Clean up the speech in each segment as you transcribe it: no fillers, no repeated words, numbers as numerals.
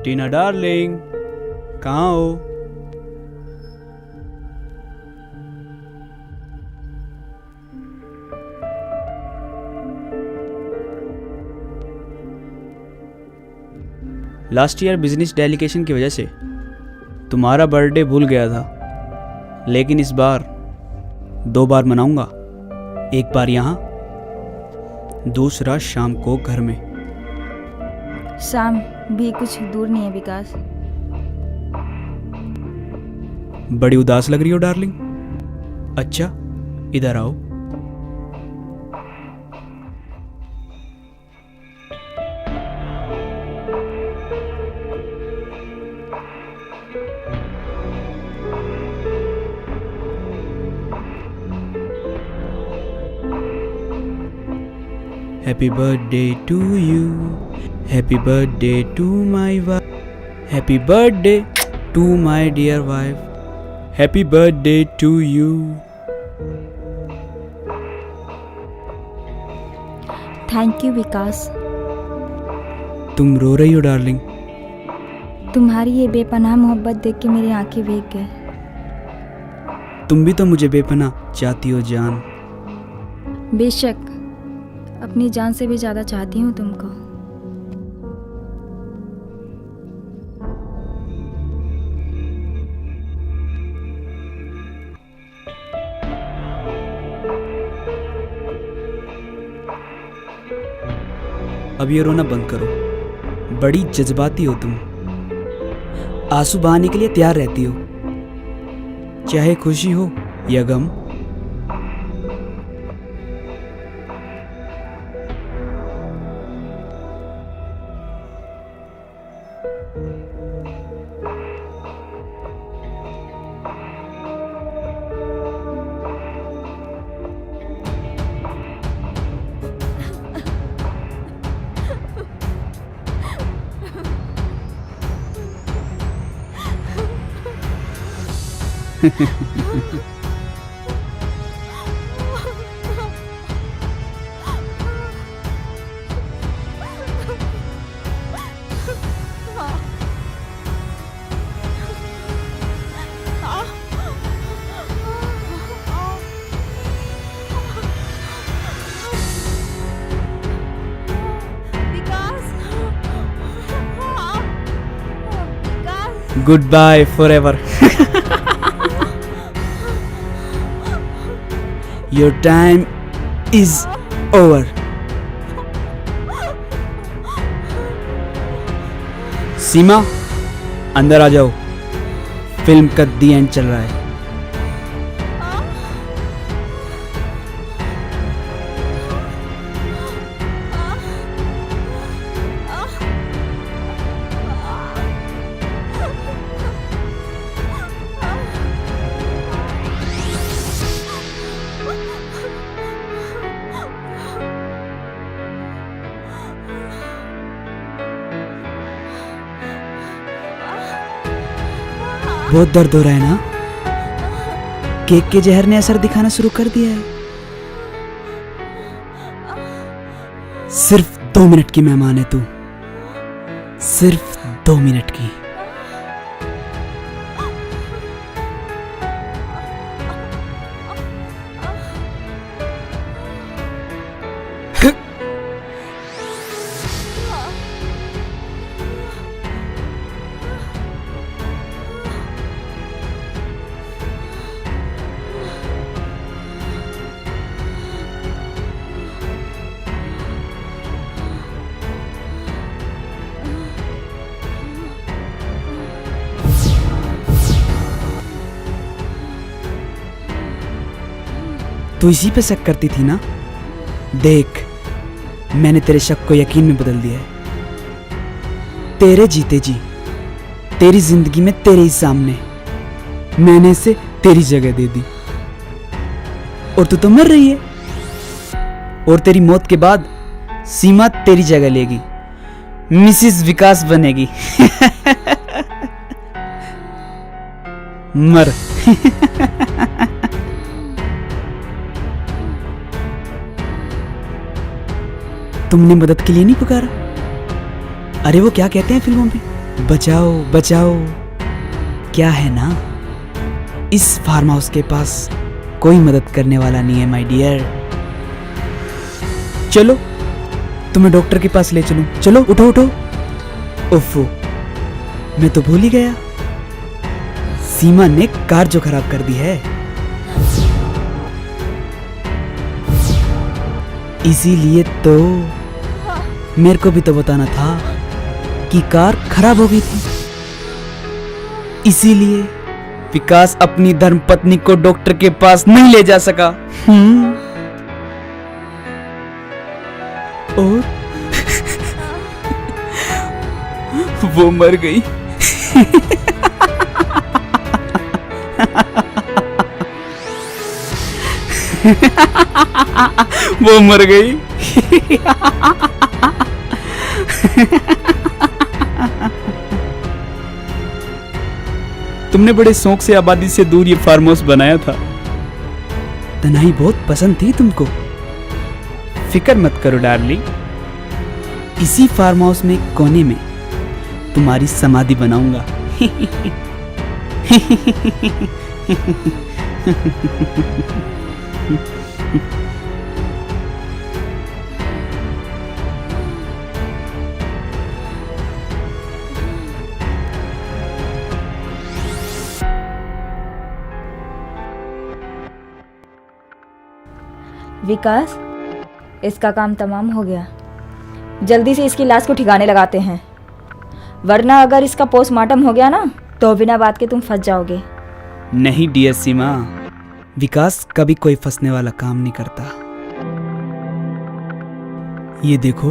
टीना darling, कहाँ हो? Last year business delegation की वजह से तुम्हारा बर्थडे भूल गया था, लेकिन इस बार 2 बार मनाऊंगा। एक बार यहाँ, दूसरा शाम को घर में। शाम भी कुछ दूर नहीं है विकास। बड़ी उदास लग रही हो डार्लिंग। अच्छा, इधर आओ। Happy birthday to you. Happy birthday to my wife. Happy birthday to my dear wife. Happy birthday to you. Thank you Vikas. तुम रो रही हो डार्लिंग। तुम्हारी ये बेपनाह मोहब्बत देख के मेरी आंखें भीग गई। तुम भी तो मुझे बेपनाह चाहती हो जान। बेशक, अपनी जान से भी ज़्यादा चाहती हूँ तुमको। अब ये रोना बंद करो। बड़ी जज्बाती हो तुम। आंसू बहाने के लिए तैयार रहती हो, चाहे खुशी हो या गम। Goodbye forever. Your time is over. सीमा, अंदर आ जाओ। फिल्म का दी एंड चल रहा है। बहुत दर्द हो रहा है ना? केक के जहर ने असर दिखाना शुरू कर दिया है। सिर्फ 2 मिनट की मेहमान है तू, सिर्फ 2 मिनट की। तू इसी पे शक करती थी ना? देख, मैंने तेरे शक को यकीन में बदल दिया है। तेरे जीते जी, तेरी जिंदगी में तेरे ही सामने मैंने इसे तेरी जगह दे दी। और तू तो मर रही है, और तेरी मौत के बाद सीमा तेरी जगह लेगी, मिसिस विकास बनेगी। मर। तुमने मदद के लिए नहीं पुकारा? अरे वो क्या कहते हैं फिल्मों में, बचाओ बचाओ। क्या है ना, इस फार्म हाउस के पास कोई मदद करने वाला नहीं है माय डियर। चलो तुम्हें डॉक्टर के पास ले चलूं। चलो उठो उठो। ओफो, मैं तो भूल ही गया, सीमा ने कार जो खराब कर दी है। इसीलिए तो मेरे को भी तो बताना था कि कार खराब हो गई थी। इसीलिए विकास अपनी धर्मपत्नी को डॉक्टर के पास नहीं ले जा सका। और वो मर गई। वो मर गई। तुमने बड़े शौक से आबादी से दूर ये फार्म हाउस बनाया था। तन्हाई बहुत पसंद थी तुमको। फिक्र मत करो डार्लिंग, इसी फार्म हाउस में कोने में तुम्हारी समाधि बनाऊंगा। विकास, इसका काम तमाम हो गया। जल्दी से इसकी लाश को ठिकाने लगाते हैं, वरना अगर इसका पोस्टमार्टम हो गया ना तो बिना बात के तुम फंस जाओगे। नहीं डियर सीमा, विकास कभी कोई फंसने वाला काम नहीं करता। ये देखो।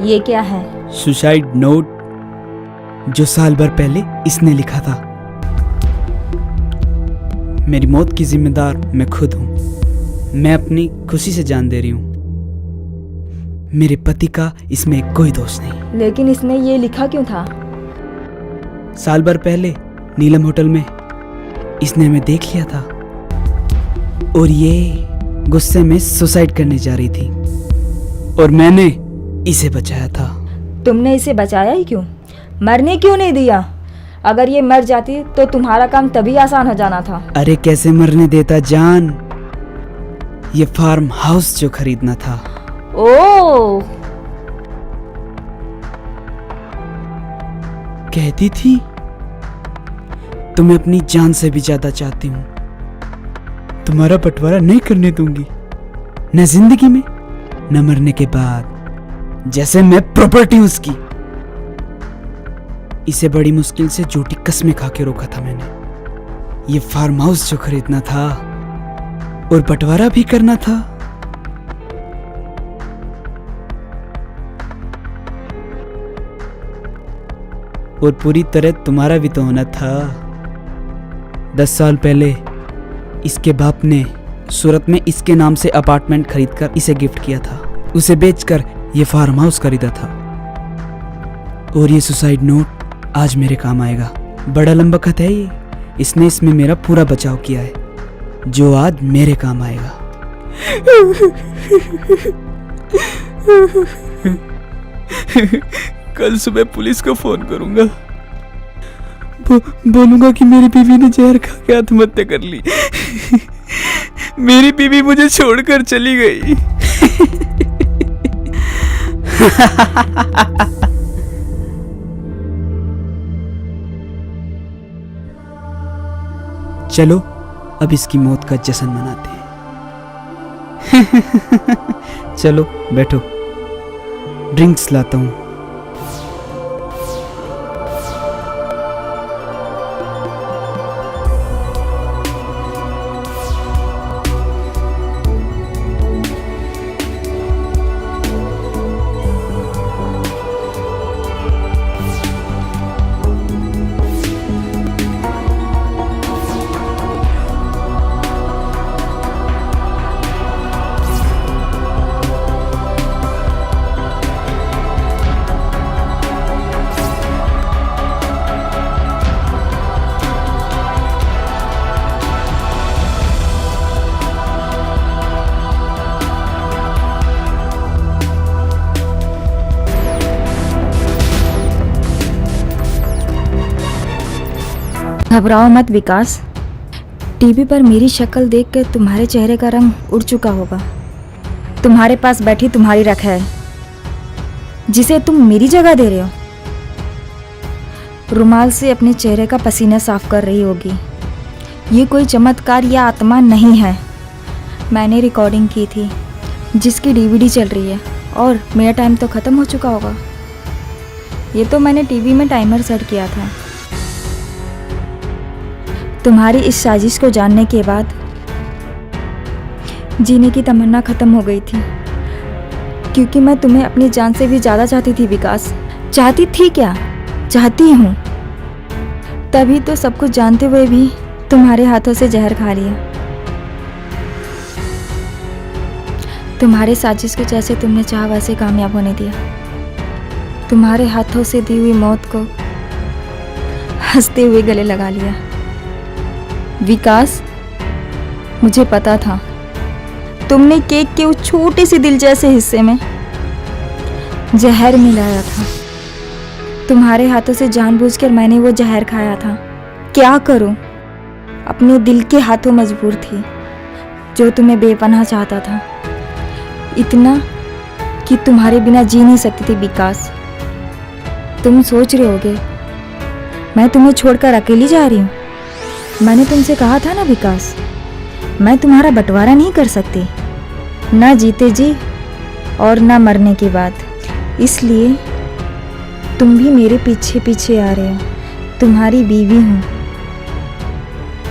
ये क्या है? सुसाइड नोट, जो साल भर पहले इसने लिखा था। मेरी मौत की जिम्मेदार मैं खुद हूं। मैं अपनी खुशी से जान दे रही हूं। मेरे पति का इसमें कोई दोष नहीं। लेकिन इसने ये लिखा क्यों था? साल भर पहले नीलम होटल में इसने हमें देख लिया था और ये गुस्से में सुसाइड करने जा रही थी और मैंने इसे बचाया था। तुमने इसे बचाया ही क्यों? मरने क्यों नहीं दिया? अगर ये मर जाती तो तुम्हारा काम तभी आसान हो जाना था। अरे कैसे मरने देता जान, ये फार्म हाउस जो खरीदना था। ओह, कहती थी तुम्हें अपनी जान से भी ज्यादा चाहती हूं। तुम्हारा बंटवारा नहीं करने दूंगी, न जिंदगी में न मरने के बाद। जैसे मैं प्रॉपर्टी उसकी। इसे बड़ी मुश्किल से झूठी कस्में खा के रोका था मैंने। ये फार्म हाउस जो खरीदना था और बंटवारा भी करना था। और पूरी तरह तुम्हारा भी तो होना था। 10 साल पहले इसके बाप ने सूरत में इसके नाम से अपार्टमेंट खरीदकर इसे गिफ्ट किया था। उसे बेचकर ये फार्म हाउस खरीदा था और ये सुसाइड नोट आज मेरे काम आएगा। बड़ा लंबा खत है ये। इसने इसमें मेरा पूरा बचाव किया है जो आज मेरे काम आएगा। कल सुबह पुलिस को फोन करूंगा। बोलूंगा कि मेरी बीवी ने जहर खा के आत्महत्या कर ली। मेरी बीवी मुझे छोड़कर चली गई। चलो अब इसकी मौत का जश्न मनाते हैं। चलो बैठो, ड्रिंक्स लाता हूं। घबराओ मत विकास। टीवी पर मेरी शक्ल देखकर तुम्हारे चेहरे का रंग उड़ चुका होगा। तुम्हारे पास बैठी तुम्हारी रख है जिसे तुम मेरी जगह दे रहे हो। रुमाल से अपने चेहरे का पसीना साफ कर रही होगी। ये कोई चमत्कार या आत्मा नहीं है। मैंने रिकॉर्डिंग की थी जिसकी डीवीडी चल रही है और मेरा टाइम तो ख़त्म हो चुका होगा। ये तो मैंने टीवी में टाइमर सेट किया था। तुम्हारी इस साजिश को जानने के बाद जीने की तमन्ना ख़त्म हो गई थी, क्योंकि मैं तुम्हें अपनी जान से भी ज़्यादा चाहती थी विकास। चाहती थी क्या, चाहती हूँ। तभी तो सब कुछ जानते हुए भी तुम्हारे हाथों से जहर खा लिया। तुम्हारे साजिश को जैसे तुमने चाहा वैसे कामयाब होने दिया। तुम्हारे हाथों से दी हुई मौत को हंसते हुए गले लगा लिया। विकास, मुझे पता था तुमने केक के उस छोटे से दिल जैसे हिस्से में जहर मिलाया था। तुम्हारे हाथों से जानबूझकर मैंने वो जहर खाया था। क्या करूं, अपने दिल के हाथों मजबूर थी जो तुम्हें बेपनाह चाहता था, इतना कि तुम्हारे बिना जी नहीं सकती थी विकास। तुम सोच रहे होगे मैं तुम्हें छोड़कर अकेली जा रही हूँ। मैंने तुमसे कहा था ना विकास, मैं तुम्हारा बंटवारा नहीं कर सकती, ना जीते जी और ना मरने के बाद। इसलिए तुम भी मेरे पीछे पीछे आ रहे हो। तुम्हारी बीवी हूँ।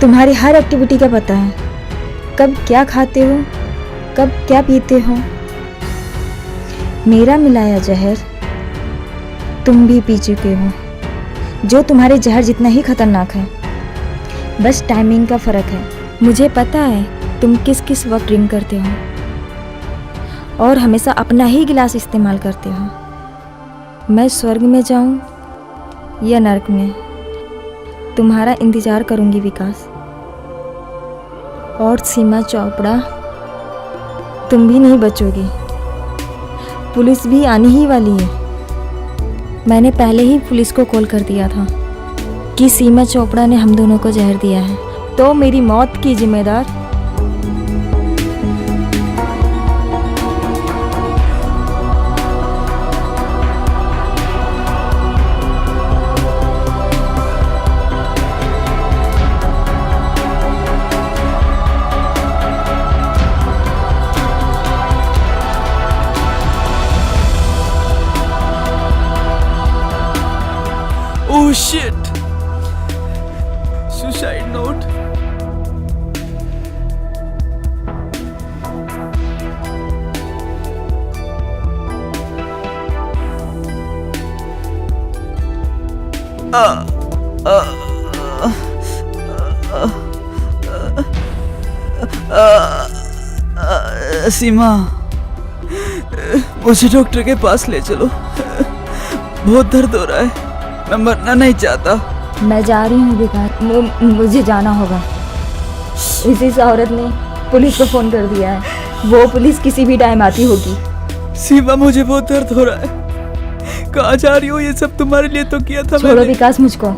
तुम्हारी हर एक्टिविटी का पता है, कब क्या खाते हो, कब क्या पीते हो। मेरा मिलाया जहर तुम भी पी चुके हो, जो तुम्हारे जहर जितना ही खतरनाक है। बस टाइमिंग का फ़र्क है। मुझे पता है तुम किस किस वक्त ड्रिंक करते हो और हमेशा अपना ही गिलास इस्तेमाल करते हो। मैं स्वर्ग में जाऊं या नर्क में, तुम्हारा इंतज़ार करूंगी विकास। और सीमा चोपड़ा, तुम भी नहीं बचोगी। पुलिस भी आने ही वाली है। मैंने पहले ही पुलिस को कॉल कर दिया था कि सीमा चोपड़ा ने हम दोनों को जहर दिया है, तो मेरी मौत की जिम्मेदार Oh shit! Suicide note. सीमा, मुझे डॉक्टर के पास ले चलो। बहुत दर्द हो रहा है, मैं मरना नहीं चाहता। मैं जा रही हूँ विकास, मुझे जाना होगा। इस औरत ने पुलिस को फ़ोन कर दिया है। वो पुलिस किसी भी टाइम आती होगी। सीमा, मुझे बहुत दर्द हो रहा है। कहाँ जा रही हो? ये सब तुम्हारे लिए तो किया था। छोड़ो विकास मुझको।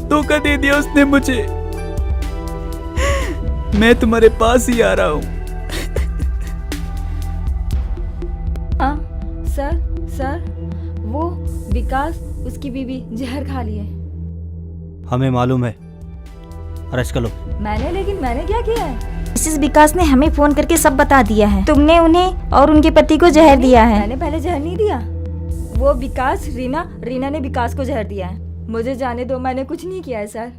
धोखा दे दिया उसने मुझे। मैं तुम्हारे पास ही आ रहा हूँ। हाँ सर, वो विकास, उसकी बीवी जहर खा लिए। हमें मालूम है, अरेस्ट कर लो। मैंने क्या किया है? मिसेस विकास ने हमें फोन करके सब बता दिया है। तुमने उन्हें और उनके पति को जहर दिया है। मैंने पहले जहर नहीं दिया। वो विकास, रीना ने विकास को जहर दिया है। मुझे जाने दो, मैंने कुछ नहीं किया है सर।